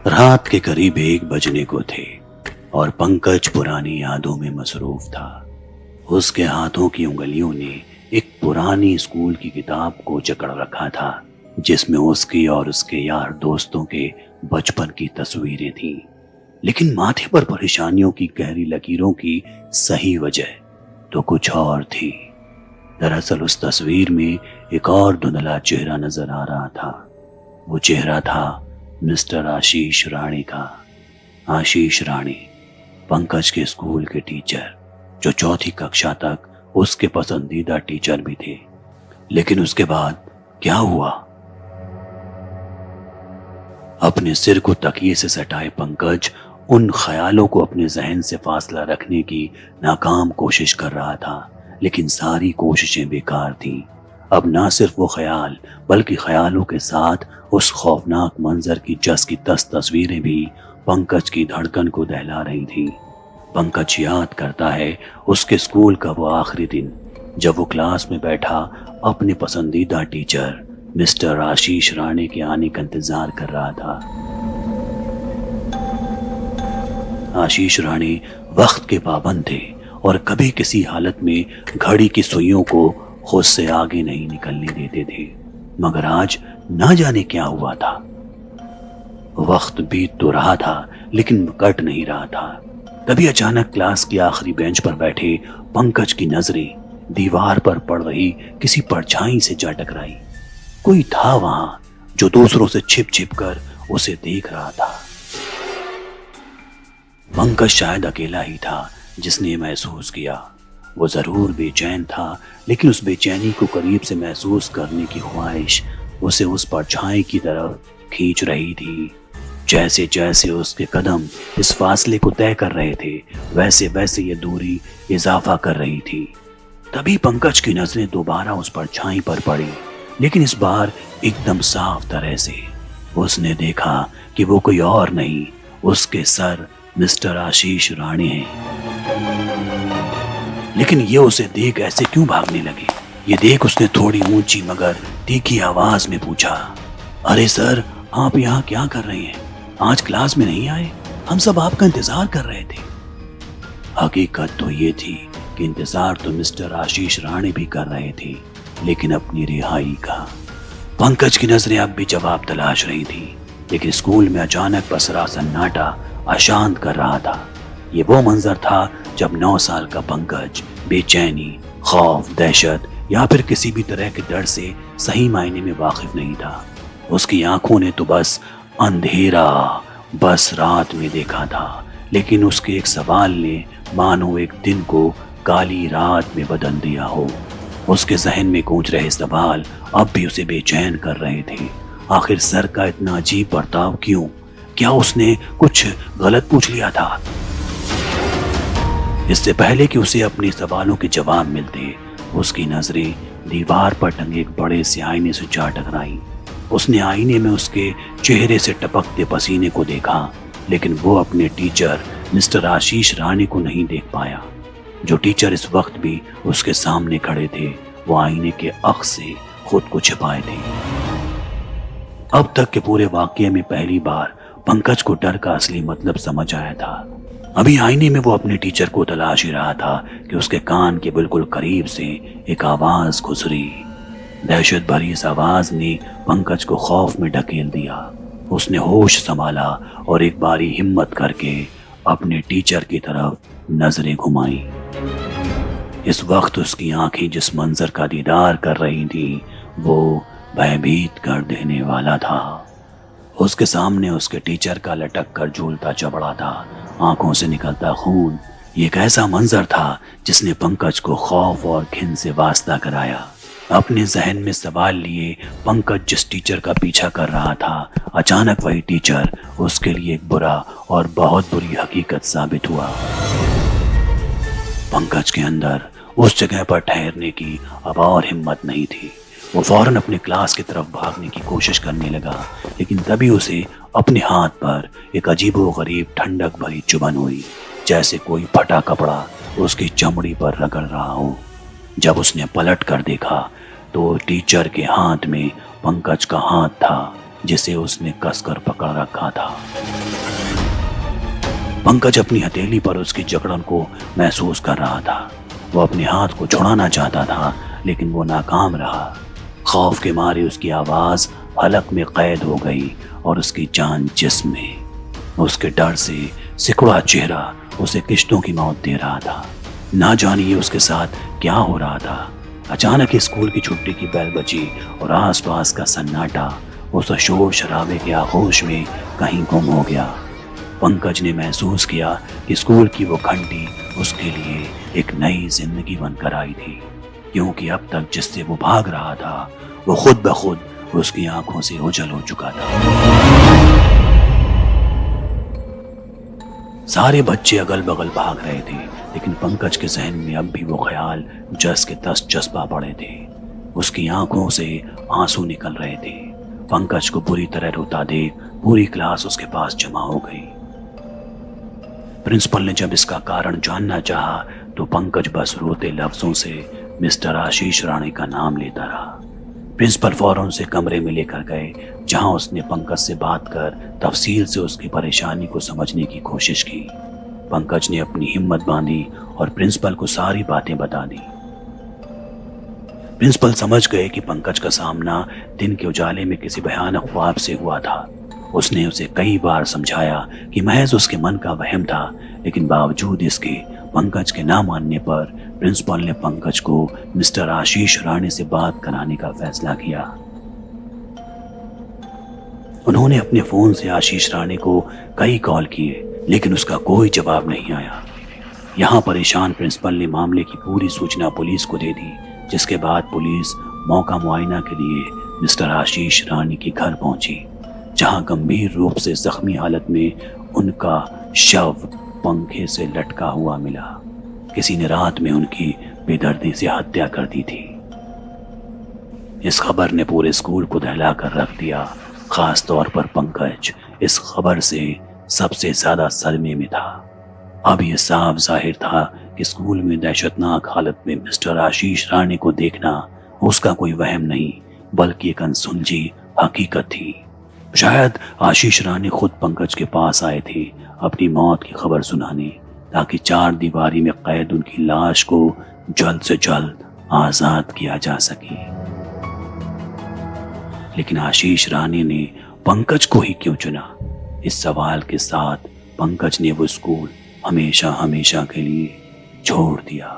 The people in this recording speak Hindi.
रात के करीब 1 बजने को थे और पंकज पुरानी यादों में मसरूफ था। उसके हाथों की उंगलियों ने एक पुरानी स्कूल की किताब को जकड़ रखा था, जिसमें उसकी और उसके यार दोस्तों के बचपन की तस्वीरें थीं। लेकिन माथे पर परेशानियों की गहरी लकीरों की सही वजह तो कुछ और थी। दरअसल उस तस्वीर में एक और धुंधला चेहरा नजर आ रहा था। वो चेहरा था मिस्टर आशीष राणे का। आशीष राणे, पंकज के स्कूल के टीचर, जो 4th कक्षा तक उसके पसंदीदा टीचर भी थे। लेकिन उसके बाद क्या हुआ? अपने सिर को तकिए से सटाए पंकज उन ख्यालों को अपने जहन से फासला रखने की नाकाम कोशिश कर रहा था, लेकिन सारी कोशिशें बेकार थीं। अब ना सिर्फ वो ख्याल बल्कि ख्यालों के साथ उस खौफनाक मंजर की जस की तस तस्वीरें भी पंकज की धड़कन को दहला रही थीं। पंकज याद करता है उसके स्कूल का वो आखिरी दिन, जब वो क्लास में बैठा अपने पसंदीदा टीचर मिस्टर आशीष राणे के आने का इंतजार कर रहा था। आशीष राणे वक्त के पाबंद थे और कभी किसी हालत में घड़ी की सुइयों को खुद से आगे नहीं निकलने देते थे। मगर आज ना जाने क्या हुआ था। वक्त बीत तो रहा था लेकिन कट नहीं रहा था। तभी अचानक क्लास की आखिरी बेंच पर बैठे पंकज की नजरें दीवार पर पड़ रही किसी परछाई से जा टकराई। कोई था वहां जो दूसरों से छिप छिप कर उसे देख रहा था। पंकज शायद अकेला ही था जिसने महसूस किया। वो जरूर बेचैन था, लेकिन उस बेचैनी को करीब से महसूस करने की ख्वाहिश उसे उस परछाई की तरफ खींच रही थी। जैसे जैसे उसके कदम इस फासले को तय कर रहे थे, वैसे वैसे ये दूरी इजाफा कर रही थी। तभी पंकज की नजरें दोबारा उस परछाई पर पड़ी, लेकिन इस बार एकदम साफ तरह से। उसने देखा कि वो कोई और नहीं, उसके सर मिस्टर आशीष राणे हैं। लेकिन ये उसे देख ऐसे क्यों भागने लगे? ये देख उसने थोड़ी ऊंची मगर तीखी आवाज में पूछा, अरे सर, आप यहाँ क्या कर रहे हैं? आज क्लास में नहीं आए? हम सब आपका इंतजार कर रहे थे। हकीकत तो ये थी कि इंतजार तो मिस्टर आशीष राणे भी कर रहे थे, लेकिन अपनी रिहाई का। पंकज की नजरें अब भी जवाब तलाश रही थी, लेकिन स्कूल में अचानक पसरा सन्नाटा अशांत कर रहा था। ये वो मंजर था जब 9 साल का पंकज बेचैनी, खौफ, दहशत या फिर किसी भी तरह के डर से सही मायने में वाकिफ नहीं था। उसकी आंखों ने तो बस अंधेरा, बस रात में देखा था, लेकिन उसके एक सवाल ने मानो एक दिन को काली रात में बदल दिया हो। उसके जहन में गूंज रहे सवाल अब भी उसे बेचैन कर रहे थे। आखिर सर का इतना अजीब बर्ताव क्यों? क्या उसने कुछ गलत पूछ लिया था? इससे पहले कि उसे अपने सवालों के जवाब मिलते, उसकी नजरें दीवार पर टंगे एक बड़े से आईने से जा टकराई। उसने आईने में उसके चेहरे से टपकते पसीने को देखा, लेकिन वो अपने टीचर मिस्टर आशीष राणे को नहीं देख पाया। जो टीचर इस वक्त भी उसके सामने खड़े थे, वो आईने के अक्स से खुद को छिपाए थे। अब तक के पूरे वाकये में पहली बार पंकज को डर का असली मतलब समझ आया था। अभी आईने में वो अपने टीचर को तलाश ही रहा था कि उसके कान के बिल्कुल करीब से एक आवाज गुजरी। दहशत भरी इस आवाज ने पंकज को खौफ में ढकेल दिया। उसने होश संभाला और एक बारी हिम्मत करके अपने टीचर की तरफ नजरें घुमाई। इस वक्त उसकी आंखें जिस मंजर का दीदार कर रही थी, वो भयभीत कर देने वाला था। उसके सामने उसके टीचर का लटक कर झूलता चबड़ा था, आंखों से निकलता खून। ये एक ऐसा मंजर था जिसने पंकज को खौफ और घिन से वास्ता कराया। अपने जहन में सवाल लिए पंकज जिस टीचर का पीछा कर रहा था, अचानक वही टीचर उसके लिए एक बुरा और बहुत बुरी हकीकत साबित हुआ। पंकज के अंदर उस जगह पर ठहरने की अब और हिम्मत नहीं थी। वो फौरन अपने क्लास की तरफ भागने की कोशिश करने लगा, लेकिन तभी उसे अपने हाथ पर एक अजीबोगरीब ठंडक भरी चुभन हुई, जैसे कोई फटा कपड़ा उसकी चमड़ी पर रगड़ रहा हो। जब उसने पलट कर देखा तो टीचर के हाथ में पंकज का हाथ था, जिसे उसने कसकर पकड़ रखा था। पंकज अपनी हथेली पर उसकी जकड़न को महसूस कर रहा था। वो अपने हाथ को छुड़ाना चाहता था, लेकिन वो नाकाम रहा। खौफ के मारे उसकी आवाज हलक में कैद हो गई और उसकी जान जिस्म में। उसके डर से सिकुड़ा चेहरा उसे किश्तों की मौत दे रहा था। ना जानिए उसके साथ क्या हो रहा था। अचानक स्कूल की छुट्टी की बेल बजी और आसपास का सन्नाटा उस शोर शराबे के आगोश में कहीं गुम हो गया। पंकज ने महसूस किया कि स्कूल की वो घंटी उसके लिए एक नई जिंदगी बनकर आई थी, क्योंकि अब तक जिससे वो भाग रहा था वो खुद ब खुद उसकी आंखों से ओझल हो चुका था। सारे बच्चे अगल बगल भाग रहे थे, लेकिन पंकज के जहन में अब भी वो ख्याल जस के तस जज्बा पड़े थे। उसकी आंखों से आंसू निकल रहे थे। पंकज को बुरी तरह रोता देख पूरी क्लास उसके पास जमा हो गई। प्रिंसिपल ने जब इसका कारण जानना चाहा तो पंकज बस रोते लफ्जों से मिस्टर आशीष राणे का नाम लेता रहा। प्रिंसिपल फौरन से कमरे में लेकर गए, जहां उसने पंकज से बात कर तफसील से उसकी परेशानी को समझने की कोशिश की। पंकज ने अपनी हिम्मत बांधी और प्रिंसिपल को सारी बातें बता दी। प्रिंसिपल समझ गए कि पंकज का सामना दिन के उजाले में किसी भयानक ख्वाब से हुआ था। उसने उसे कई बार समझाया कि महज उसके मन का वहम था, लेकिन बावजूद इसके पंकज के ना मानने पर प्रिंसिपल ने पंकज को मिस्टर आशीष राणे से बात कराने का फैसला किया। उन्होंने अपने फोन से आशीष राणे को कई कॉल किए, लेकिन उसका कोई जवाब नहीं आया। यहाँ परेशान प्रिंसिपल ने मामले की पूरी सूचना पुलिस को दे दी, जिसके बाद पुलिस मौका मुआयना के लिए मिस्टर आशीष राणे के घर पहुंची, जहां गंभीर रूप से जख्मी हालत में उनका शव पंखे से लटका हुआ मिला। किसी ने रात में उनकी बेदर्दी से हत्या कर दी थी। इस खबर ने पूरे स्कूल को दहला कर रख दिया। खास तौर पर पंकज इस खबर से सबसे ज्यादा सदमे में था। अब यह साफ जाहिर था कि स्कूल में दहशतनाक हालत में मिस्टर आशीष राणे को देखना उसका कोई वहम नहीं, बल्कि एक अनसुलझी हकीकत थी। शायद आशीष राणे खुद पंकज के पास आए थे अपनी मौत की खबर सुनाने, ताकि चार दीवारी में कैद उनकी लाश को जल्द से जल्द आजाद किया जा सके। लेकिन आशीष राणे ने पंकज को ही क्यों चुना? इस सवाल के साथ पंकज ने वो स्कूल हमेशा हमेशा के लिए छोड़ दिया।